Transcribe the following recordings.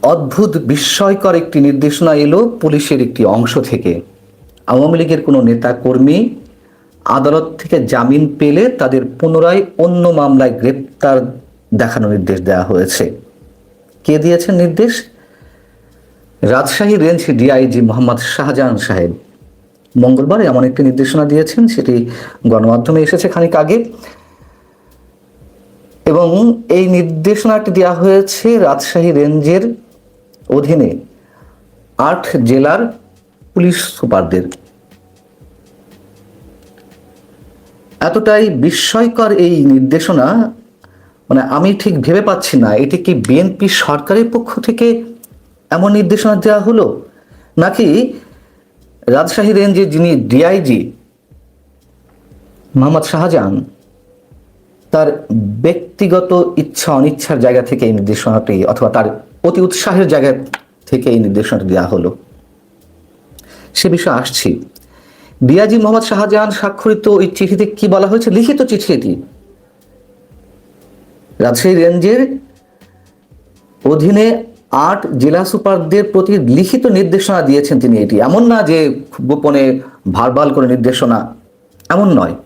অদ্ভুত বিস্ময়কর একটি নির্দেশনা এলো পুলিশের একটি অংশ থেকে। আওয়ামী লীগের কোনো নেতা কর্মী আদালত থেকে জামিন পেলে তাদের পুনরায় অন্য মামলায় গ্রেপ্তার দেখানোর নির্দেশ দেওয়া হয়েছে। কে দিয়েছেন নির্দেশ? রাজশাহী রেঞ্জ ডিআইজি মোহাম্মদ শাহজাহান সাহেব মঙ্গলবার এমন একটি নির্দেশনা দিয়েছেন, সেটি গণমাধ্যমে এসেছে খানিক আগে। এবং এই নির্দেশনাটি দেওয়া হয়েছে রাজশাহী রেঞ্জের অধীনে ৮ জেলার পুলিশ সুপারদের। এতটাই বিস্ময়কর এই নির্দেশনা, মানে আমি ঠিক ভেবে পাচ্ছি না এটি কি বিএনপি সরকারের পক্ষ থেকে এমন নির্দেশনা দেওয়া হলো, নাকি রাজশাহী রেঞ্জের যিনি ডিআইজি মোহাম্মদ শাহজাহান তার ব্যক্তিগত ইচ্ছা অনিচ্ছার জায়গা থেকে এই নির্দেশনাটি, অথবা তার অতি উৎসাহের জায়গা থেকে এই নির্দেশনাটি দেওয়া হলো, সে বিষয়ে আসছি। ডিআইজি মোহাম্মদ শাহজাহান স্বাক্ষরিত ওই চিঠিতে কি বলা হয়েছে? লিখিত চিঠি এটি। রাজশাহী রেঞ্জের অধীনে ৮ জেলা সুপারদের প্রতি লিখিত নির্দেশনা দিয়েছেন তিনি। এটি এমন না যে গোপনে ভারবাল করে নির্দেশনা, এমন নয়।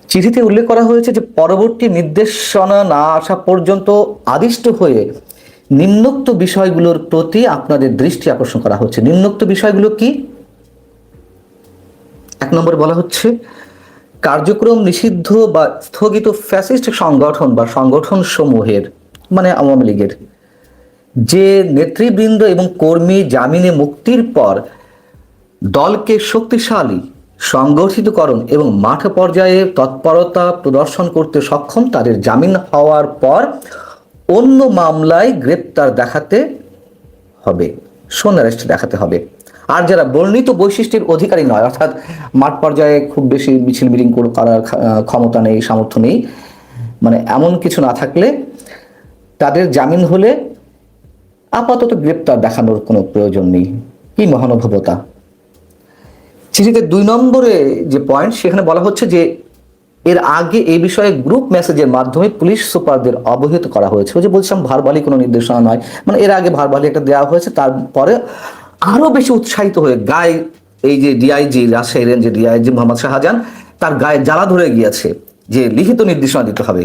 চিঠিতে উল্লেখ করা হয়েছে যে পরবর্তী নির্দেশনা না আসা পর্যন্ত আদিষ্ট হয়ে নিম্নোক্ত বিষয়গুলোর প্রতি আপনাদের দৃষ্টি আকর্ষণ করা হচ্ছে। নিম্নোক্ত বিষয়গুলো কি? ১ নম্বরে বলা হচ্ছে, কার্যক্রম নিষিদ্ধ বা স্থগিত ফ্যাসিস্ট সংগঠন বা সংগঠন সমূহের, মানে আওয়ামী লীগের, যে নেতৃবৃন্দ এবং কর্মী জামিনে মুক্তির পর দলকে শক্তিশালী সংগঠিতকরণ এবং মাঠ পর্যায়ে তৎপরতা প্রদর্শন করতে সক্ষম, তাদের জামিন হওয়ার পর অন্য মামলায় গ্রেপ্তার দেখাতে হবে, শোন অ্যারেস্ট দেখাতে হবে। আর যারা বর্ণিত বৈশিষ্ট্যের অধিকারী নয়, অর্থাৎ মাঠ পর্যায়ে খুব বেশি মিছিল মিটিং করার ক্ষমতা নেই, সামর্থ্য নেই, মানে এমন কিছু না থাকলে তাদের জামিন হলে আপাতত গ্রেপ্তার দেখানোর কোনো প্রয়োজন নেই। কি মহানুভবতা! চিঠিতে ২ নম্বরে যে পয়েন্ট, সেখানে বলা হচ্ছে যে এর আগে এই বিষয়ে গ্রুপ মেসেজের মাধ্যমে পুলিশ সুপারদের অবহিত করা হয়েছে। ওই যে বলছিলাম ভারবালি কোনো নির্দেশনা নয়, মানে এর আগে ভারবালি একটা দেওয়া হয়েছে, তারপরে আরো বেশি উৎসাহিত হয়ে গায়ে এই যে ডিআইজি রাজশাহী রেঞ্জের ডিআইজি মোহাম্মদ শাহজাহান, তার গায়ে জ্বালা ধরে গিয়েছে যে লিখিত নির্দেশনা দিতে হবে।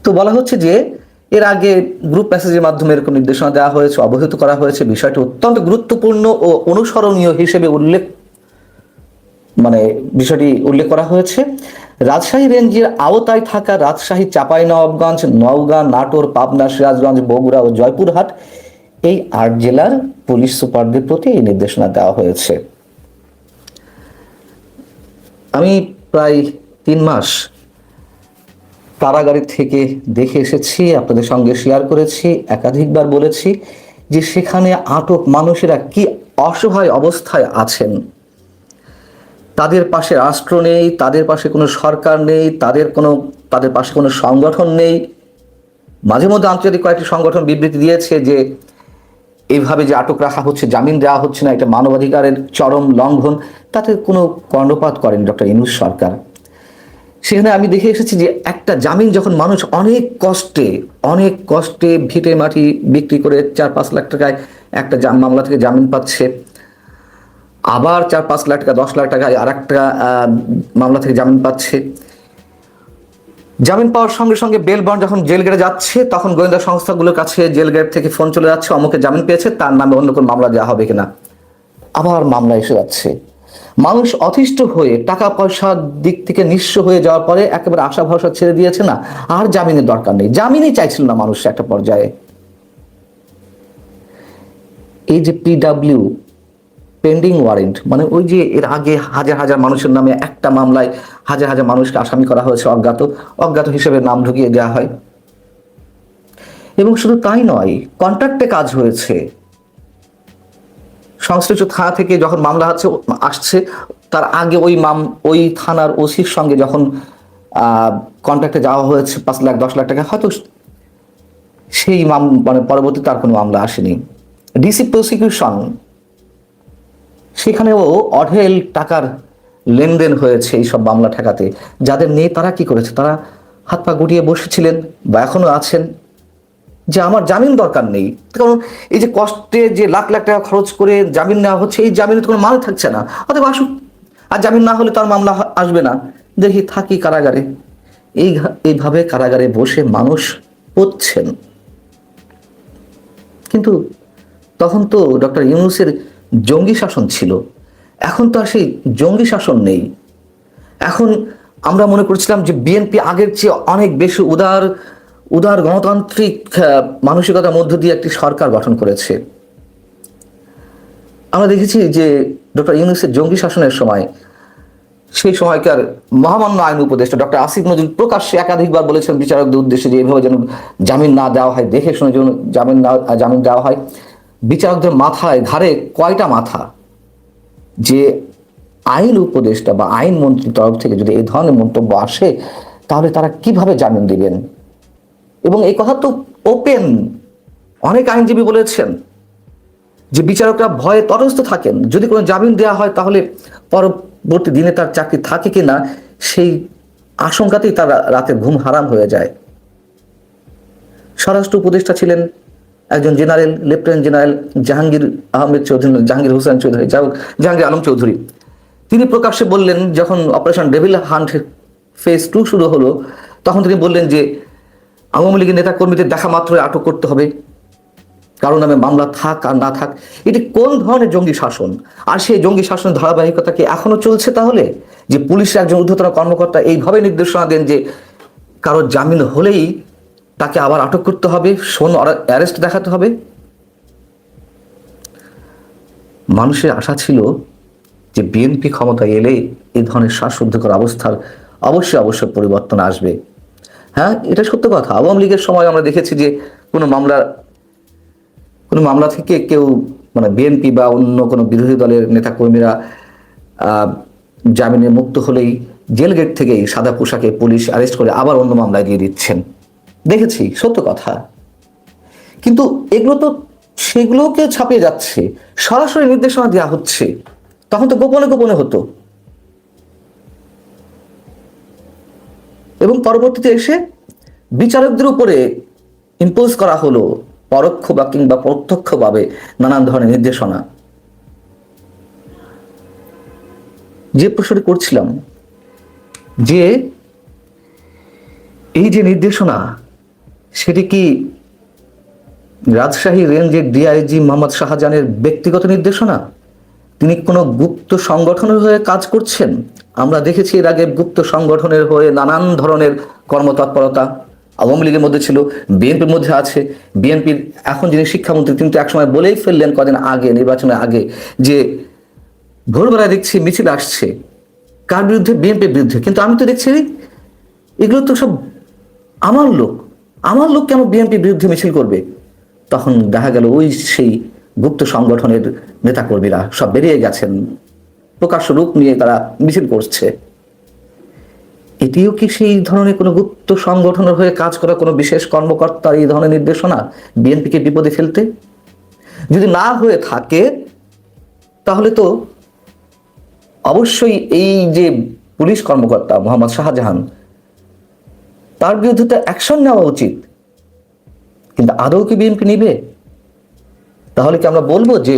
তো বলা হচ্ছে যে এর আগে গ্রুপ মেসেজের মাধ্যমে এরকম নির্দেশনা দেওয়া হয়েছে, অবহিত করা হয়েছে। বিষয়টি অত্যন্ত গুরুত্বপূর্ণ ও অনুসরণীয় হিসেবে বিষয়টি উল্লেখ করা হয়েছে। রাজশাহী রেঞ্জের আওতায় থাকা রাজশাহী, চাঁপাইনবাবগঞ্জ, নওগাঁ, নাটোর, পাবনা, সিরাজগঞ্জ, বগুড়া ও জয়পুরহাট, এই ৮ জেলার পুলিশ সুপারদের প্রতি এই নির্দেশনা দেওয়া হয়েছে। আমি প্রায় ৩ মাস কারাগারে থেকে দেখে এসেছি, আপনাদের সঙ্গে শেয়ার করেছি, একাধিকবার বলেছি যে সেখানে আটক মানুষেরা কি অসহায় অবস্থায় আছেন। তাদের পাশে রাষ্ট্র নেই, তাদের পাশে কোনো সরকার নেই, তাদের পাশে কোনো সংগঠন নেই। মাঝে মধ্যে আন্তর্জাতিক কয়েকটি সংগঠন বিবৃতি দিয়েছে যে এইভাবে যে আটক রাখা হচ্ছে, জামিন দেওয়া হচ্ছে না, এটা মানবাধিকারের চরম লঙ্ঘন। তাতে কোনো কর্ণপাত করেন ডক্টর ইউনূস সরকার। সেখানে আমি দেখে এসেছি যে একটা জামিন যখন মানুষ অনেক কষ্টে ভিটে মাটি বিক্রি করে ৪-৫ লাখ টাকায় একটা মামলা থেকে জামিন পাচ্ছে, আবার ৪-৫ লাখ টাকা ১০ লাখ টাকায় আর একটা মামলা থেকে জামিন পাচ্ছে। জামিন পাওয়ার সঙ্গে সঙ্গে বেল বন্ড যখন জেল গেটে যাচ্ছে, তখন গোয়েন্দা সংস্থাগুলোর কাছে জেল গেট থেকে ফোন চলে যাচ্ছে, অমুকে জামিন পেয়েছে, তার নামে অন্য কোনো মামলা দেওয়া হবে কিনা। আবার মামলা এসে যাচ্ছে। মানুষ অতিষ্ঠ হয়ে টাকা পয়সার দিক থেকে নিঃস্ব হয়ে যাওয়ার পরে একেবারে আশা ভরসা ছেড়ে দিয়েছে, না আর জামিনের দরকার নেই, জামিনই চাইছিল না মানুষ একটা পর্যায়ে। এই যে পিডব্লিউ, পেন্ডিং ওয়ারেন্ট, মানে ওই যে এর আগে হাজার হাজার মানুষের নামে একটা মামলায় হাজার হাজার মানুষকে আসামি করা হয়েছে, অজ্ঞাত হিসেবে নাম ঢুকিয়ে দেওয়া হয়। এবং শুধু তাই নয়, কন্ট্রাক্টে কাজ হয়েছে। সংশ্লিষ্ট থানা থেকে যখন মামলা আসছে, তার আগে ওই থানার ওসির সঙ্গে যখন কন্ট্রাক্টে যাওয়া হয়েছে ৫ লাখ ১০ লাখ টাকা, হয়তো সেই পরবর্তীতে আর কোনো মামলা আসেনি। ডিসি প্রসিকিউশন, সেখানেও অঢেল টাকার লেনদেন হয়েছে এইসব মামলা ঠেকাতে। যাদের নেই তারা কি করেছে? তারা হাত পা গুটিয়ে বসেছিলেন বা এখনো আছেন যে আমার জামিন দরকার নেই, কারণ এই যে কষ্টে যে লাখ লাখ টাকা খরচ করে জামিন নেওয়া হচ্ছে, এই জামিনের কোনো মানে থাকছে না, অতএব আসুক, আর জামিন না হলে তার মামলা আসবে না, দেখি থাকি কারাগারে। এইভাবে কারাগারে বসে মানুষ পড়ছেন। কিন্তু তখন তো ডক্টর ইউনূসের জঙ্গি শাসন ছিল, এখন তো আর সেই জঙ্গি শাসন নেই। এখন আমরা মনে করছিলাম যে বিএনপি আগের চেয়ে অনেক বেশি উদার গণতান্ত্রিক মানসিকতার মধ্য দিয়ে একটি সরকার গঠন করেছে। আমরা দেখেছি যে ডক্টর ইউনূসের জঙ্গি শাসনের সময় সেই সময়কার মহামান্য আইন উপদেষ্টা ডক্টর আসিফ নজরুল প্রকাশ্যে একাধিকবার বলেছেন বিচারকদের উদ্দেশ্যে যে এভাবে যেন জামিন না দেওয়া হয়, দেখে শুনে যেন জামিন দেওয়া হয়। বিচারকদের মাথায় ঘাড়ে কয়টা মাথা যে আইন উপদেষ্টা বা আইন মন্ত্রীর তরফ থেকে যদি এই ধরনের মন্তব্য আসে তাহলে তারা কিভাবে জামিন দিবেন? এবং এই কথা তো ওপেন, অনেক আইনজীবী বলেছেন যে বিচারকরা ভয়ে তটস্থ থাকেন, যদি কোনো জামিন দেওয়া হয় তাহলে পরবর্তী দিনে তার চাকরি থাকে কিনা সেই আশঙ্কাতেই তার রাতের ঘুম হারাম হয়ে যায়। স্বরাষ্ট্র উপদেষ্টা ছিলেন একজন general, lieutenant general Jahangir Alam Chowdhury. তিনি প্রকাশ্যে বললেন, যখন অপারেশন ডেভিল হান্ট ফেজ 2 শুরু হলো, তখন তিনি বললেন যে আওয়ামী লীগের নেতা কর্মীদের দেখা মাত্রই আটক করতে হবে, কারো নামে মামলা থাক আর না থাক। এটি কোন ধরনের জঙ্গি শাসন? আর সেই জঙ্গি শাসনের ধারাবাহিকতা কি এখনো চলছে? তাহলে যে পুলিশের একজন ঊর্ধ্বতন কর্মকর্তা এইভাবে নির্দেশনা দেন যে কারো জামিন হলেই তাকে আবার আটক করতে হবে, অ্যারেস্ট দেখাতে হবে। মানুষের আশা ছিল যে বিএনপি ক্ষমতায় এলে এই ধরনের শ্বাসরুদ্ধকর অবস্থার অবশ্যই পরিবর্তন আসবে। হ্যাঁ, এটা সত্য কথা। আওয়ামী লীগের সময় আমরা দেখেছি যে কোনো মামলা থেকে কেউ মানে বিএনপি বা অন্য কোনো বিরোধী দলের নেতা কর্মীরা জামিনে মুক্ত হলেই জেল গেট থেকেই সাদা পোশাকে পুলিশ অ্যারেস্ট করে আবার অন্য মামলায় দিয়ে দিচ্ছেন, দেখেছি, সত্য কথা। কিন্তু এগুলো তো সেগুলোকে ছাপিয়ে যাচ্ছে, সরাসরি নির্দেশনা দেওয়া হচ্ছে। তখন তো গোপনে গোপনে হতো, এবং পরবর্তীতে এসে বিচারকদের উপরে ইম্পোজ করা হলো পরোক্ষ বা কিংবা প্রত্যক্ষভাবে নানান ধরনের নির্দেশনা। যে প্রশ্নটি করছিলাম যে এই যে নির্দেশনা, সেটি কি রাজশাহী রেঞ্জের ডিআইজি মোহাম্মদ শাহজাহানের ব্যক্তিগত নির্দেশনা? তিনি কোনো গুপ্ত সংগঠনের হয়ে কাজ করছেন? আমরা দেখেছি এর আগে গুপ্ত সংগঠনের হয়ে নানান ধরনের কর্মতৎপরতা আওয়ামী লীগের মধ্যে ছিল, বিএনপির মধ্যে আছে। বিএনপির এখন যিনি শিক্ষামন্ত্রী তিনি তো একসময় বলেই ফেললেন কদিন আগে, নির্বাচনের আগে, যে ভোরবেলায় দেখছি মিছিল আসছে, কার বিরুদ্ধে? বিএনপির বিরুদ্ধে। কিন্তু আমি তো দেখছি এগুলো তো সব আমার লোক কেন বিএনপির বিরুদ্ধে মিছিল করবে? তখন দেখা গেল ওই সেই গুপ্ত সংগঠনের নেতাকর্মীরা সব বেরিয়ে গেছেন, প্রকাশ্য রূপ নিয়ে তারা মিছিল করছে। এটিও কি সেই ধরনের কোনো গুপ্ত সংগঠনের হয়ে কাজ করা কোনো বিশেষ কর্মকর্তার এই ধরনের নির্দেশনা বিএনপিকে বিপদে ফেলতে? যদি না হয়ে থাকে তাহলে তো অবশ্যই এই যে পুলিশ কর্মকর্তা মোহাম্মদ শাহজাহান, তার বিরুদ্ধে তো অ্যাকশন নেওয়া উচিত। কিন্তু আদৌ কি বিএনপি নিবে? তাহলে কি আমরা বলবো যে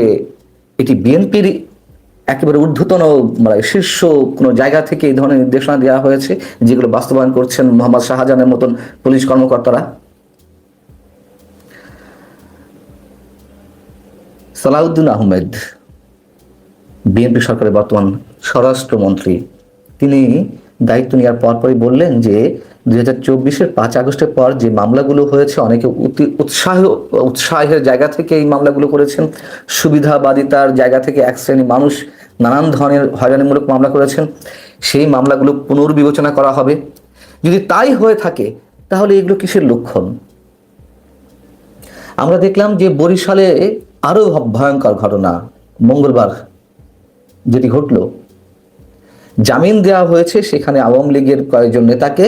এটি বিএনপির একেবারে ঊর্ধ্বতন মানে শীর্ষ কোনো জায়গা থেকে এই ধরনের নির্দেশনা দেওয়া হয়েছে, যেগুলো বাস্তবায়ন করছেন মোহাম্মদ শাহজাহানের মতন পুলিশ কর্মকর্তারা? সালাউদ্দিন আহমেদ, বিএনপি সরকারের বর্তমান স্বরাষ্ট্রমন্ত্রী, তিনি দায়িত্ব নেওয়ার পরপরই বললেন যে 2024-এর 5 আগস্টের পর যে মামলাগুলো হয়েছে, অনেকে উৎসাহের জায়গা থেকে এই মামলাগুলো করেছেন, সুবিধাবাদিতার জায়গা থেকে এক শ্রেণী মানুষ নানান ধরনের হয়রানিমূলক মামলা করেছেন। সেই মামলাগুলো পুনর্বিবেচনা করা হবে। যদি তাই হয়ে থাকে তাহলে এগুলো কিসের লক্ষণ? আমরা দেখলাম যে বরিশালে আরো ভয়ঙ্কর ঘটনা মঙ্গলবার যেটি ঘটল, জামিন দেওয়া হয়েছে সেখানে আওয়ামী লীগের কয়েকজন নেতাকে,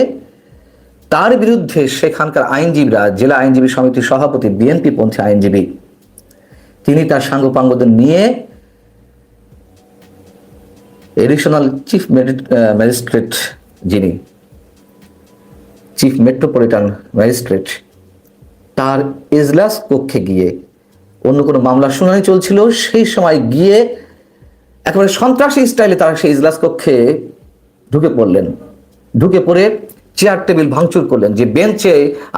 তার বিরুদ্ধে সেখানকার আইনজীবীরা, জেলা আইনজীবী সমিতির সভাপতি বিএনপি পন্থী আইনজীবী, তিনি তার সাঙ্গপাঙ্গদের নিয়ে এডিশনাল চিফ ম্যাজিস্ট্রেট যিনি চিফ মেট্রোপলিটন ম্যাজিস্ট্রেট তার এজলাস কক্ষে গিয়ে, অন্য কোনো মামলার শুনানি চলছিল, সেই সময় গিয়ে একেবারে সন্ত্রাসী স্টাইলে তারা সেই ইজলাস কক্ষে ঢুকে পড়লেন। ঢুকে পড়ে চেয়ার টেবিল ভাঙচুর করলেন। যে বেঞ্চে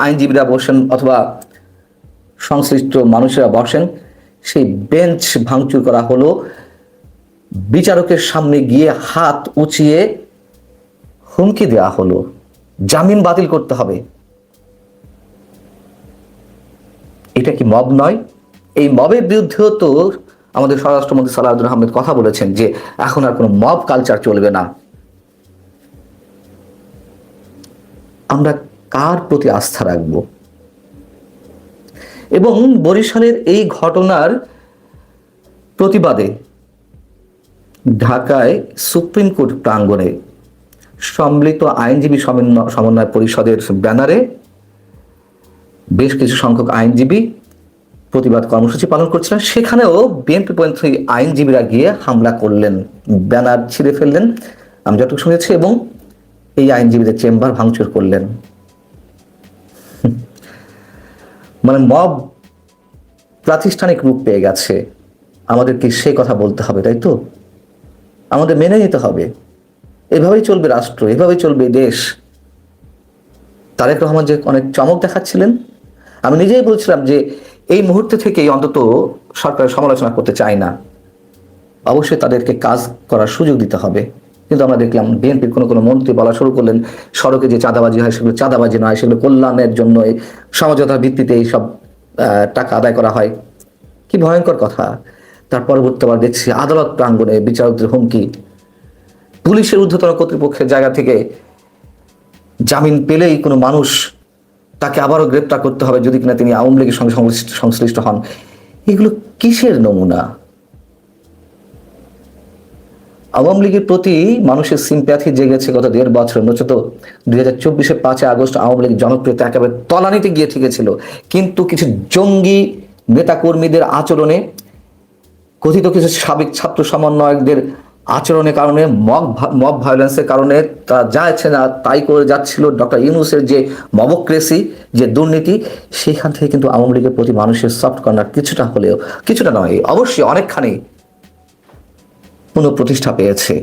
আইনজীবীরা বসেন অথবা সংশ্লিষ্ট মানুষেরা বসেন, সেই বেঞ্চ ভাঙচুর করা হলো। বিচারকের সামনে গিয়ে হাত উঁচিয়ে হুমকি দেওয়া হলো, জামিন বাতিল করতে হবে। এটা কি মব নয়? এই মবের বিরুদ্ধেও তো আমাদের স্বরাষ্ট্রমন্ত্রী সালাউদ্দিন আহমেদ কথা বলেছেন যে এখন আর কোনো মব কালচার চলবে না। আমরা কার প্রতি আস্থা রাখব? এবং বরিশালের এই ঘটনার প্রতিবাদে ঢাকায় সুপ্রিম কোর্ট প্রাঙ্গণে সম্মিলিত আইনজীবী সমন্বয় পরিষদের ব্যানারে বেশ কিছু সংখ্যক আইনজীবী প্রতিবাদ কর্মসূচি পালন করছিলেন। সেখানেও বিএনপিপন্থী আইনজীবীরা গিয়ে হামলা করলেন, ব্যানার ছিঁড়ে ফেললেন, আমি যতটুকু শুনেছি, এবং এই আইনজীবীদের চেম্বার ভাঙচুর করলেন। মানে মব প্রাতিষ্ঠানিক রূপ পেয়ে গেছে। আমাদের কি সে কথা বলতে হবে? তাই তো আমাদের মেনে নিতে হবে। এভাবেই চলবে রাষ্ট্র, এভাবেই চলবে দেশ। তারেক রহমান যে অনেক চমক দেখাচ্ছিলেন, আমি নিজেই বলছিলাম যে এই মুহূর্তে থেকেই অন্তত সরকারের সমালোচনা করতে চাই না, অবশ্যই তাদেরকে কাজ করার সুযোগ দিতে হবে। কিন্তু আমরা দেখলাম বিএনপির কোনো মন্ত্রী বলা শুরু করলেন সড়কে যে চাঁদাবাজি হয় সেগুলো চাঁদাবাজি নয়, সেগুলো কল্যাণের জন্য সমঝোতার ভিত্তিতে এইসব টাকা আদায় করা হয়। কি ভয়ঙ্কর কথা! তার পরবর্তী আবার দেখছি আদালত প্রাঙ্গণে বিচারকদের হুমকি, পুলিশের ঊর্ধ্বতন কর্তৃপক্ষের জায়গা থেকে জামিন পেলেই কোনো মানুষ তাকে আবারও গ্রেপ্তার করতে হবে যদি কিনা তিনি আওয়ামী লীগের সঙ্গে সংশ্লিষ্ট হন। এগুলো কিসের নমুনা? আওয়ামী লীগের প্রতি মানুষের সিম্প্যাথি জেগেছে গত 1.5 বছর, নচেত 2024-এর 5 আগস্ট আওয়ামী লীগ জনপ্রিয়তা একেবারে তলানিতে গিয়ে ঠেকেছিল। কিন্তু কিছু জঙ্গি নেতাকর্মীদের আচরণে, কথিত কিছু সাবেক ছাত্র সমন্বয়কদের আচরণের কারণে, মব ভায়োলেন্সের কারণে তা যাচ্ছে না তাই করে যাচ্ছিল ডক্টর ইউনূসের যে মবক্রেসি, যে দুর্নীতি, সেখান থেকে কিন্তু আওয়ামী লীগের প্রতি মানুষের সফট কর্নার কিছুটা হলেও, কিছুটা নয় অবশ্যই অনেকখানি পুনঃপ্রতিষ্ঠা পেয়েছে।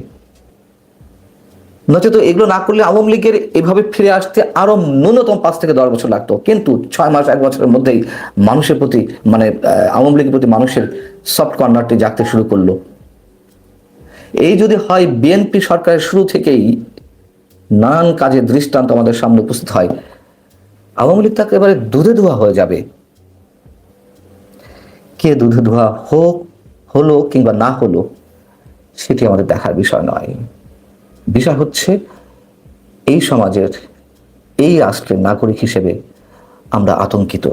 নচেত এগুলো না করলে আওয়ামী লীগের এভাবে ফিরে আসতে আরো ন্যূনতম 5 থেকে 10 বছর লাগতো। কিন্তু 6 মাস 1 বছরের মধ্যেই মানুষের প্রতি, মানে আওয়ামী লীগের প্রতি মানুষের সফট কর্নারটি জাগতে শুরু করলো। এই যদি হয় বিএনপি সরকারের শুরু থেকেই নানান কাজের দৃষ্টান্ত আমাদের সামনে উপস্থিত হয়, আওয়ামী লীগ তাকে এবারে দুধে ধোয়া হয়ে যাবে। কে দুধে ধোয়া হলো কিংবা না হলো সেটি আমাদের দেখার বিষয় নয়। বিষয় হচ্ছে এই সমাজের, এই রাষ্ট্রের নাগরিক হিসেবে আমরা আতঙ্কিত।